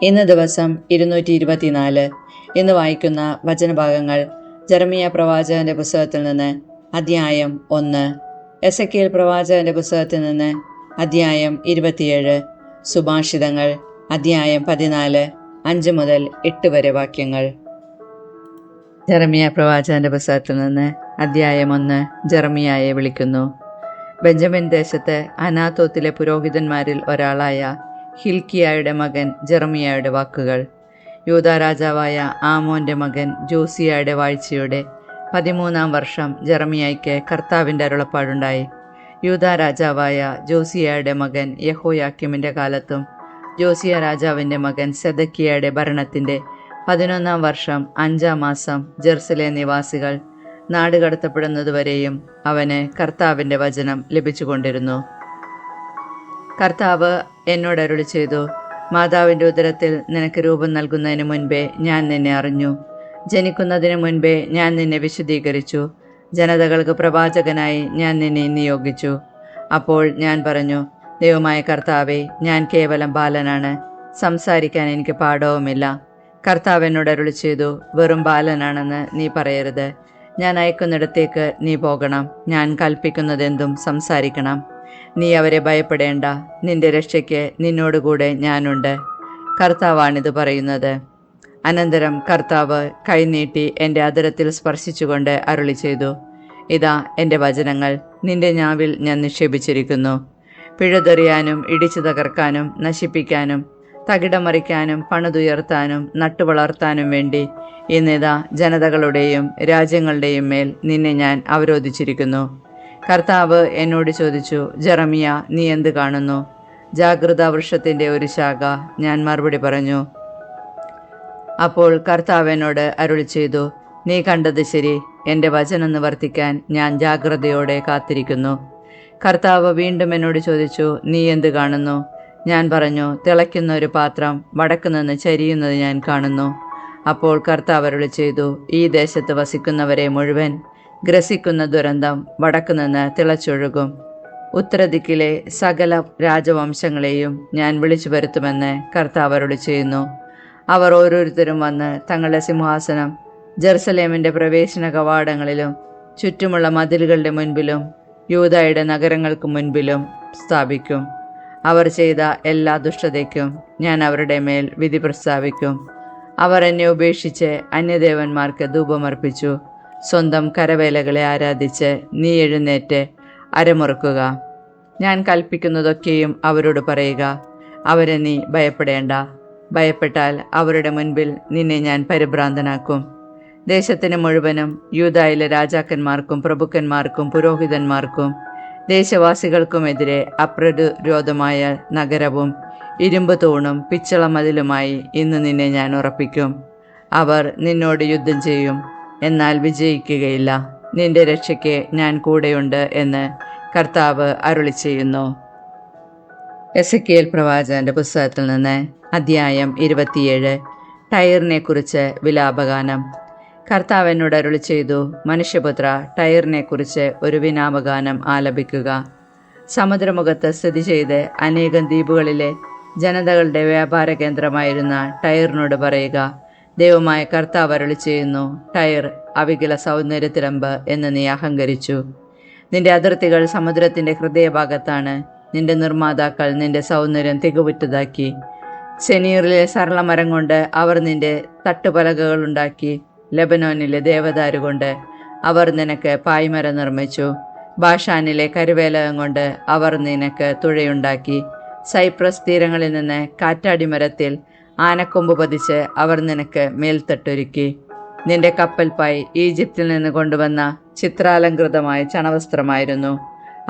ഇന്ന് ദിവസം 224. ഇന്ന് വായിക്കുന്ന വചനഭാഗങ്ങൾ ജെറമിയ പ്രവാചകന്റെ പുസ്തകത്തിൽ നിന്ന് അധ്യായം 1, എസെക്കിയേൽ പ്രവാചകന്റെ പുസ്തകത്തിൽ നിന്ന് അധ്യായം 27, സുഭാഷിതങ്ങൾ അധ്യായം 14, 5 മുതൽ 8 വരെ വാക്യങ്ങൾ. ജെറമിയ പ്രവാചകന്റെ പുസ്തകത്തിൽ നിന്ന് അധ്യായം 1. ജെറമിയായെ വിളിക്കുന്നു. ബെഞ്ചമിൻ ദേശത്ത് അനാത്തോത്തിലെ പുരോഹിതന്മാരിൽ ഒരാളായ ഹിൽക്കിയായുടെ മകൻ ജെറമിയായുടെ വാക്കുകൾ. യൂദാ രാജാവായ ആമോന്റെ മകൻ ജോസിയയുടെ വാഴ്ചയുടെ 13-ാം വർഷം ജെറമിയായ്ക്ക് കർത്താവിൻ്റെ അരുളപ്പാടുണ്ടായി. യൂദാ രാജാവായ ജോസിയയുടെ മകൻ യെഹോയാക്കീമിൻ്റെ കാലത്തും ജോസിയ രാജാവിൻ്റെ മകൻ സെദക്കിയയുടെ ഭരണത്തിൻ്റെ 11-ാം വർഷം 5-ാം മാസം ജെറുസലേം നിവാസികൾ നാടുകടത്തപ്പെടുന്നതുവരെയും അവന് കർത്താവിൻ്റെ വചനം ലഭിച്ചുകൊണ്ടിരുന്നു. കർത്താവ് എന്നോട് അരുളി ചെയ്തു, മാതാവിൻ്റെ ഉദരത്തിൽ നിനക്ക് രൂപം നൽകുന്നതിന് മുൻപേ ഞാൻ നിന്നെ അറിഞ്ഞു. ജനിക്കുന്നതിന് മുൻപേ ഞാൻ നിന്നെ വിശദീകരിച്ചു. ജനതകൾക്ക് പ്രവാചകനായി ഞാൻ നിന്നെ നിയോഗിച്ചു. അപ്പോൾ ഞാൻ പറഞ്ഞു, ദൈവമായ കർത്താവേ, ഞാൻ കേവലം ബാലനാണ്, സംസാരിക്കാൻ എനിക്ക് പാഠവുമില്ല. കർത്താവ് എന്നോട് അരുളി ചെയ്തു, വെറും ബാലനാണെന്ന് നീ പറയരുത്. ഞാൻ അയക്കുന്നിടത്തേക്ക് നീ പോകണം. ഞാൻ കൽപ്പിക്കുന്നതെന്തും സംസാരിക്കണം. നീ അവരെ ഭയപ്പെടേണ്ട. നിന്റെ രക്ഷയ്ക്ക് നിന്നോടുകൂടെ ഞാനുണ്ട്. കർത്താവാണിത് പറയുന്നത്. അനന്തരം കർത്താവ് കൈനീട്ടി എൻ്റെ അധരത്തിൽ സ്പർശിച്ചുകൊണ്ട് അരുളി ചെയ്തു, ഇതാ എൻ്റെ വചനങ്ങൾ നിന്റെ നാവിൽ ഞാൻ നിക്ഷേപിച്ചിരിക്കുന്നു. പിഴുതെറിയാനും ഇടിച്ചു തകർക്കാനും നശിപ്പിക്കാനും തകിടമറിക്കാനും പണിതുയർത്താനും നട്ടുവളർത്താനും വേണ്ടി ഇന്നിതാ ജനതകളുടെയും രാജ്യങ്ങളുടെയും മേൽ നിന്നെ ഞാൻ അവരോധിച്ചിരിക്കുന്നു. കർത്താവ് എന്നോട് ചോദിച്ചു, ജെറമിയ, നീ എന്ത് കാണുന്നു? ജാഗ്രതാ വൃക്ഷത്തിൻ്റെ ഒരു ശാഖ. ഞാൻ മറുപടി പറഞ്ഞു. അപ്പോൾ കർത്താവ് എന്നോട് അരുളി ചെയ്തു, നീ കണ്ടത് ശരി. എൻ്റെ വചനം നിവർത്തിക്കാൻ ഞാൻ ജാഗ്രതയോടെ കാത്തിരിക്കുന്നു. കർത്താവ് വീണ്ടും എന്നോട് ചോദിച്ചു, നീ എന്ത് കാണുന്നു? ഞാൻ പറഞ്ഞു, തിളയ്ക്കുന്ന ഒരു പാത്രം വടക്ക് നിന്ന് ചരിയുന്നത് ഞാൻ കാണുന്നു. അപ്പോൾ കർത്താവ് അരുളി ചെയ്തു, ഈ ദേശത്ത് വസിക്കുന്നവരെ മുഴുവൻ ഗ്രസിക്കുന്ന ദുരന്തം വടക്ക് നിന്ന് തിളച്ചൊഴുകും. ഉത്തരദിക്കിലെ സകല രാജവംശങ്ങളെയും ഞാൻ വിളിച്ചു വരുത്തുമെന്ന് കർത്താവ് അരുളി ചെയ്യുന്നു. അവർ ഓരോരുത്തരും വന്ന് തങ്ങളുടെ സിംഹാസനം ജെറുസലേമിൻ്റെ പ്രവേശന കവാടങ്ങളിലും ചുറ്റുമുള്ള മതിലുകളുടെ മുൻപിലും യൂദായുടെ നഗരങ്ങൾക്ക് മുൻപിലും സ്ഥാപിക്കും. അവർ ചെയ്ത എല്ലാ ദുഷ്ടതയ്ക്കും ഞാൻ അവരുടെ മേൽ വിധി പ്രസ്താവിക്കും. അവർ എന്നെ ഉപേക്ഷിച്ച് അന്യദേവന്മാർക്ക് ധൂപമർപ്പിച്ചു. സ്വന്തം കരവേലകളെ ആരാധിച്ച് നീ എഴുന്നേറ്റ് അരമുറുക്കുക. ഞാൻ കൽപ്പിക്കുന്നതൊക്കെയും അവരോട് പറയുക. അവരെ നീ ഭയപ്പെടേണ്ട. ഭയപ്പെട്ടാൽ അവരുടെ മുൻപിൽ നിന്നെ ഞാൻ പരിഭ്രാന്തനാക്കും. ദേശത്തിന് മുഴുവനും യൂദായിലെ രാജാക്കന്മാർക്കും പ്രഭുക്കന്മാർക്കും പുരോഹിതന്മാർക്കും ദേശവാസികൾക്കുമെതിരെ അപ്രതിരോധമായ നഗരവും ഇരുമ്പ് തൂണും പിച്ചള മതിലുമായി ഇന്ന് നിന്നെ ഞാൻ ഉറപ്പിക്കും. അവർ നിന്നോട് യുദ്ധം ചെയ്യും, എന്നാൽ വിജയിക്കുകയില്ല. നിന്റെ രക്ഷയ്ക്ക് ഞാൻ കൂടെയുണ്ട് എന്ന് കർത്താവ് അരുളി ചെയ്യുന്നു. എസെക്കിയേൽ പ്രവാചകന്റെ പുസ്തകത്തിൽ നിന്ന് അധ്യായം 27. ടയറിനെ കുറിച്ച് വിലാപഗാനം. കർത്താവ് എന്നോട് അരുളി ചെയ്തു, മനുഷ്യപുത്ര, ടയറിനെ കുറിച്ച് ഒരു വിലാപഗാനം ആലപിക്കുക. സമുദ്രമുഖത്ത് സ്ഥിതി ചെയ്ത് അനേകം ദ്വീപുകളിലെ ജനതകളുടെ വ്യാപാര കേന്ദ്രമായിരുന്ന ടയറിനോട് പറയുക, ദൈവമായ കർത്താവ് അരുളി ചെയ്യുന്നു, ടയർ, അവികല സൗന്ദര്യത്തിലമ്പ് എന്ന് നീ അഹങ്കരിച്ചു. നിന്റെ അതിർത്തികൾ സമുദ്രത്തിൻ്റെ ഹൃദയഭാഗത്താണ്. നിന്റെ നിർമ്മാതാക്കൾ നിന്റെ സൗന്ദര്യം തികവുറ്റതാക്കി. സെനീറിലെ സരളമരം കൊണ്ട് അവർ നിന്റെ തട്ടുപലകകൾ ഉണ്ടാക്കി. ലെബനോനിലെ ദേവദാരു അവർ നിനക്ക് പായ്മരം നിർമ്മിച്ചു. ബാഷാനിലെ കരുവേലകം കൊണ്ട് അവർ നിനക്ക് തുഴയുണ്ടാക്കി. സൈപ്രസ് തീരങ്ങളിൽ നിന്ന് കാറ്റാടിമരത്തിൽ ആനക്കൊമ്പ് പതിച്ച് അവർ നിനക്ക് മേൽത്തട്ടൊരുക്കി. നിന്റെ കപ്പൽപ്പായ് ഈജിപ്തിൽ നിന്ന് കൊണ്ടുവന്ന ചിത്രാലങ്കൃതമായ ചണവസ്ത്രമായിരുന്നു.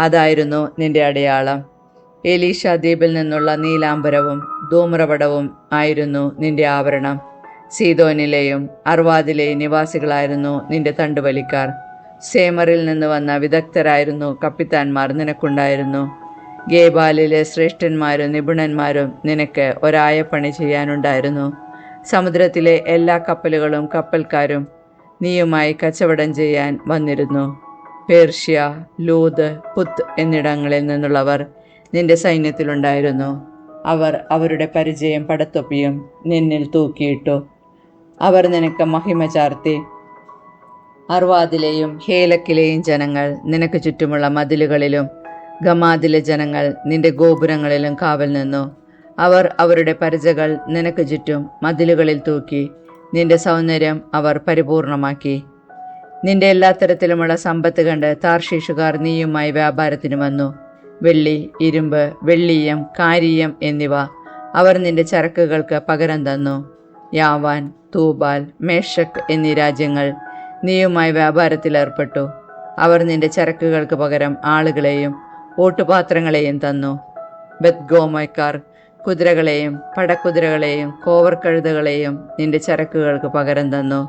അതായിരുന്നു നിന്റെ അടയാളം. എലീഷ ദ്വീപിൽ നിന്നുള്ള നീലാംബരവും ധൂമ്രപടവും ആയിരുന്നു നിന്റെ ആഭരണം. സീദോനിലെയും അർവാദിലെയും നിവാസികളായിരുന്നു നിന്റെ തണ്ടുവലിക്കാർ. സേമറിൽ നിന്ന് വന്ന വിദഗ്ധരായിരുന്നു കപ്പിത്താന്മാർ നിനക്കുണ്ടായിരുന്നു. ഗേബാലിലെ ശ്രേഷ്ഠന്മാരും നിപുണന്മാരും നിനക്ക് ഒരായപ്പണി ചെയ്യാനുണ്ടായിരുന്നു. സമുദ്രത്തിലെ എല്ലാ കപ്പലുകളും കപ്പൽക്കാരും നീയുമായി കച്ചവടം ചെയ്യാൻ വന്നിരുന്നു. പേർഷ്യ, ലൂദ്, പുത്ത് എന്നിടങ്ങളിൽ നിന്നുള്ളവർ നിന്റെ സൈന്യത്തിലുണ്ടായിരുന്നു. അവർ അവരുടെ പരിചയം പടത്തൊപ്പിയും നിന്നിൽ തൂക്കിയിട്ടു. അവർ നിനക്ക് മഹിമ ചാർത്തി. അർവാദിലെയും ഹേലക്കിലെയും ജനങ്ങൾ നിനക്ക് ചുറ്റുമുള്ള മതിലുകളിലും ഗമാദിലെ ജനങ്ങൾ നിന്റെ ഗോപുരങ്ങളിലും കാവൽ നിന്നു. അവർ അവരുടെ പരിചകൾ നിനക്ക് ചുറ്റും മതിലുകളിൽ തൂക്കി. നിന്റെ സൗന്ദര്യം അവർ പരിപൂർണമാക്കി. നിന്റെ എല്ലാ തരത്തിലുമുള്ള സമ്പത്ത് കണ്ട് താർഷീഷുകാർ നീയുമായി വ്യാപാരത്തിന് വന്നു. വെള്ളി, ഇരുമ്പ്, വെള്ളീയം, കാരീയം എന്നിവ അവർ നിന്റെ ചരക്കുകൾക്ക് പകരം തന്നു. യാവാൻ, തൂബാൽ, മേഷക് എന്നീ രാജ്യങ്ങൾ നീയുമായി വ്യാപാരത്തിലേർപ്പെട്ടു. അവർ നിന്റെ ചരക്കുകൾക്ക് പകരം ആളുകളെയും ഓട്ടുപാത്രങ്ങളെയും തന്നു. ബത്ഗോമോയ്ക്കാർ കുതിരകളെയും പടക്കുതിരകളെയും കോവർക്കഴുതകളെയും നിന്റെ ചരക്കുകൾക്ക് പകരം തന്നു.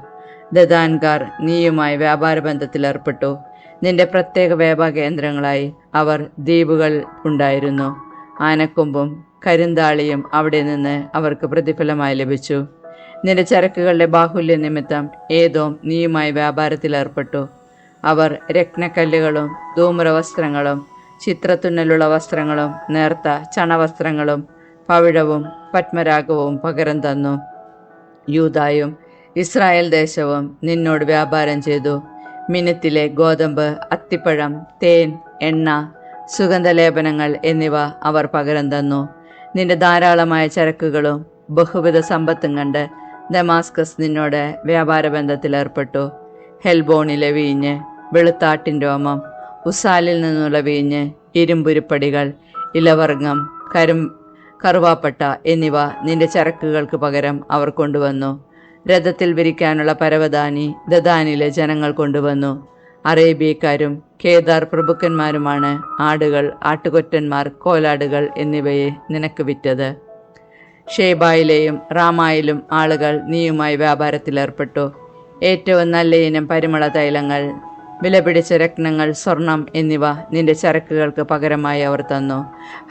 ദദാൻകാർ നീയുമായി വ്യാപാരബന്ധത്തിലേർപ്പെട്ടു. നിന്റെ പ്രത്യേക വ്യാപാര കേന്ദ്രങ്ങളായി അവർ ദ്വീപുകൾ ഉണ്ടായിരുന്നു. ആനക്കൊമ്പും കരിന്താളിയും അവിടെ നിന്ന് അവർക്ക് പ്രതിഫലമായി ലഭിച്ചു. നിന്റെ ചരക്കുകളുടെ ബാഹുല്യ നിമിത്തം ഏദോം നീയുമായി വ്യാപാരത്തിലേർപ്പെട്ടു. അവർ രത്നക്കല്ലുകളും ധൂമ്രവസ്ത്രങ്ങളും ചിത്രത്തുന്നലുള്ള വസ്ത്രങ്ങളും നേർത്ത ചണവസ്ത്രങ്ങളും പവിഴവും പത്മരാഗവും പകരം തന്നു. യൂദായും ഇസ്രായേൽ ദേശവും നിന്നോട് വ്യാപാരം ചെയ്തു. മിനുത്തിലെ ഗോതമ്പ്, അത്തിപ്പഴം, തേൻ, എണ്ണ, സുഗന്ധലേപനങ്ങൾ എന്നിവ അവർ പകരം തന്നു. നിന്റെ ധാരാളമായ ചരക്കുകളും ബഹുവിധ സമ്പത്തും കണ്ട് ദമാസ്കസ് നിന്നോട് വ്യാപാരബന്ധത്തിലേർപ്പെട്ടു. ഹെൽബോണിലെ വീഞ്ഞ്, വെളുത്താട്ടിൻ രോമം, ഉസാലിൽ നിന്നുള്ള വീഞ്ഞ്, ഇരുമ്പുരുപ്പടികൾ, ഇലവർഗം, കറുവാപ്പട്ട എന്നിവ നിന്റെ ചരക്കുകൾക്ക് പകരം അവർ കൊണ്ടുവന്നു. രഥത്തിൽ വിരിക്കാനുള്ള പരവതാനി ദദാനിലെ ജനങ്ങൾ കൊണ്ടുവന്നു. അറേബ്യക്കാരും കേദാർ പ്രഭുക്കന്മാരുമാണ് ആടുകൾ, ആട്ടുകൊറ്റന്മാർ, കോലാടുകൾ എന്നിവയെ നിനക്ക് വിറ്റത്. ഷേബായിലെയും റാമായിലും ആളുകൾ നീയുമായി വ്യാപാരത്തിലേർപ്പെട്ടു. ഏറ്റവും നല്ല ഇനം പരിമള തൈലങ്ങൾ, വിലപിടിച്ച രത്നങ്ങൾ, സ്വർണം എന്നിവ നിന്റെ ചരക്കുകൾക്ക് പകരമായി അവർ തന്നു.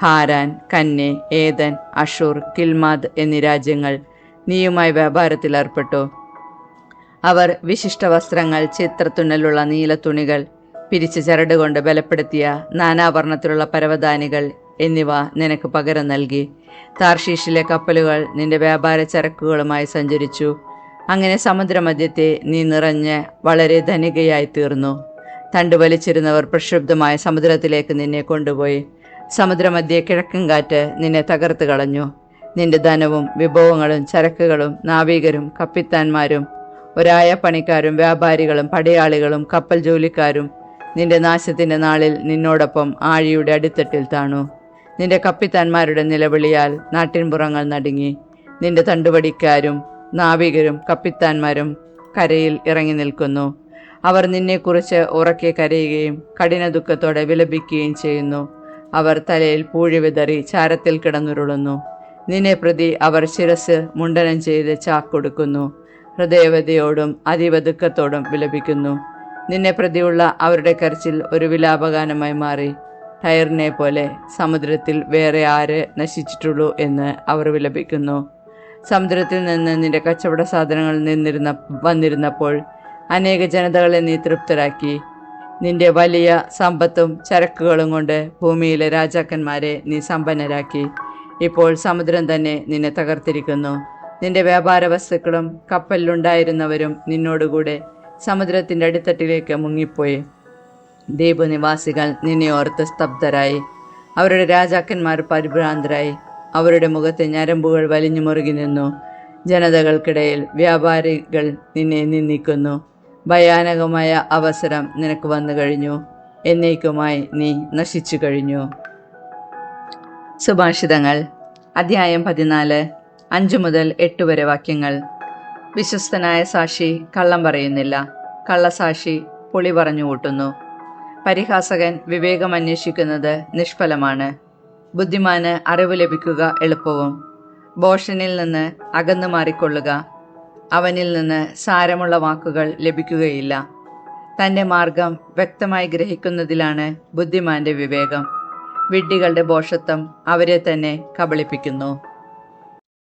ഹാരാൻ, കന്നെ, ഏദൻ, അഷൂർ, കിൽമാദ് എന്നീ രാജ്യങ്ങൾ നീയുമായി വ്യാപാരത്തിലേർപ്പെട്ടു. അവർ വിശിഷ്ട വസ്ത്രങ്ങൾ, ചിത്രത്തുന്നലുള്ള നീലത്തുണികൾ, പിരിച്ച ചരട് കൊണ്ട് ബലപ്പെടുത്തിയ നാനാവർണ്ണത്തിലുള്ള പരവതാനികൾ എന്നിവ നിനക്ക് പകരം നൽകി. താർഷീഷിലെ കപ്പലുകൾ നിന്റെ വ്യാപാര ചരക്കുകളുമായി സഞ്ചരിച്ചു. അങ്ങനെ സമുദ്രമധ്യത്തെ നീ നിറഞ്ഞ് വളരെ ധനികയായി തീർന്നു. തണ്ടുവലിച്ചിരുന്നവർ പ്രക്ഷുബ്ധമായ സമുദ്രത്തിലേക്ക് നിന്നെ കൊണ്ടുപോയി. സമുദ്രമധ്യേ കിഴക്കൻ കാറ്റ് നിന്നെ തകർത്ത് കളഞ്ഞു. നിന്റെ ധനവും വിഭവങ്ങളും ചരക്കുകളും നാവികരും കപ്പിത്താന്മാരും ഒരായ പണിക്കാരും വ്യാപാരികളും പടയാളികളും കപ്പൽ ജോലിക്കാരും നിന്റെ നാശത്തിന്റെ നാളിൽ നിന്നോടൊപ്പം ആഴിയുടെ അടിത്തട്ടിൽ താണു. നിന്റെ കപ്പിത്താന്മാരുടെ നിലവിളിയാൽ നാട്ടിൻപുറങ്ങൾ നടുങ്ങി. നിന്റെ തണ്ടുവടിക്കാരും നാവികരും കപ്പിത്താന്മാരും കരയിൽ ഇറങ്ങി നിൽക്കുന്നു. അവർ നിന്നെക്കുറിച്ച് ഉറക്കെ കരയുകയും കഠിന ദുഃഖത്തോടെ വിലപിക്കുകയും ചെയ്യുന്നു. അവർ തലയിൽ പൂഴി വിതറി ചാരത്തിൽ കിടന്നുരുളുന്നു. നിന്നെ പ്രതി അവർ ശിരസ് മുണ്ടനം ചെയ്ത് ചാക്കൊടുക്കുന്നു. ഹൃദയവ്യതയോടും അതീവ ദുഃഖത്തോടും വിലപിക്കുന്നു. നിന്നെ പ്രതിയുള്ള അവരുടെ കരച്ചിൽ ഒരു വിലാപഗാനമായി മാറി. ടയറിനെ പോലെ സമുദ്രത്തിൽ വേറെ ആര് നശിച്ചിട്ടുള്ളൂ എന്ന് അവർ വിലപിക്കുന്നു. സമുദ്രത്തിൽ നിന്ന് നിന്റെ കച്ചവട സാധനങ്ങൾ വന്നിരുന്നപ്പോൾ അനേക ജനതകളെ നീ തൃപ്തരാക്കി. നിന്റെ വലിയ സമ്പത്തും ചരക്കുകളും കൊണ്ട് ഭൂമിയിലെ രാജാക്കന്മാരെ നീ സമ്പന്നരാക്കി. ഇപ്പോൾ സമുദ്രം തന്നെ നിന്നെ തകർത്തിരിക്കുന്നു. നിന്റെ വ്യാപാര വസ്തുക്കളും കപ്പലിലുണ്ടായിരുന്നവരും നിന്നോടുകൂടെ സമുദ്രത്തിൻ്റെ അടിത്തട്ടിലേക്ക് മുങ്ങിപ്പോയി. ദ്വീപ് നിവാസികൾ നിന്നെ ഓർത്ത് സ്തബ്ധരായി. അവരുടെ രാജാക്കന്മാർ പരിഭ്രാന്തരായി. അവരുടെ മുഖത്തെ ഞരമ്പുകൾ വലിഞ്ഞു മുറുകി നിന്നു. ജനതകൾക്കിടയിൽ വ്യാപാരികൾ നിന്നെ നിന്ദിക്കുന്നു. ഭയാനകമായ അവസരം നിനക്ക് വന്നു കഴിഞ്ഞു. എന്നേക്കുമായി നീ നശിച്ചു കഴിഞ്ഞു. സുഭാഷിതങ്ങൾ അധ്യായം 14 5 മുതൽ 8 വരെ വാക്യങ്ങൾ. വിശ്വസ്തനായ സാക്ഷി കള്ളം പറയുന്നില്ല. കള്ളസാക്ഷി പൊളി പറഞ്ഞു കൂട്ടുന്നു. പരിഹാസകൻ വിവേകം അന്വേഷിക്കുന്നത് നിഷ്ഫലമാണ്. ബുദ്ധിമാന് അറിവ് ലഭിക്കുക എളുപ്പവും. ഭോഷനിൽ നിന്ന് അകന്നു മാറിക്കൊള്ളുക. അവനിൽ നിന്ന് സാരമുള്ള വാക്കുകൾ ലഭിക്കുകയില്ല. തൻ്റെ മാർഗം വ്യക്തമായി ഗ്രഹിക്കുന്നതിലാണ് ബുദ്ധിമാന്റെ വിവേകം. വിഡ്ഢികളുടെ ഭോഷത്വം അവരെ തന്നെ കബളിപ്പിക്കുന്നു.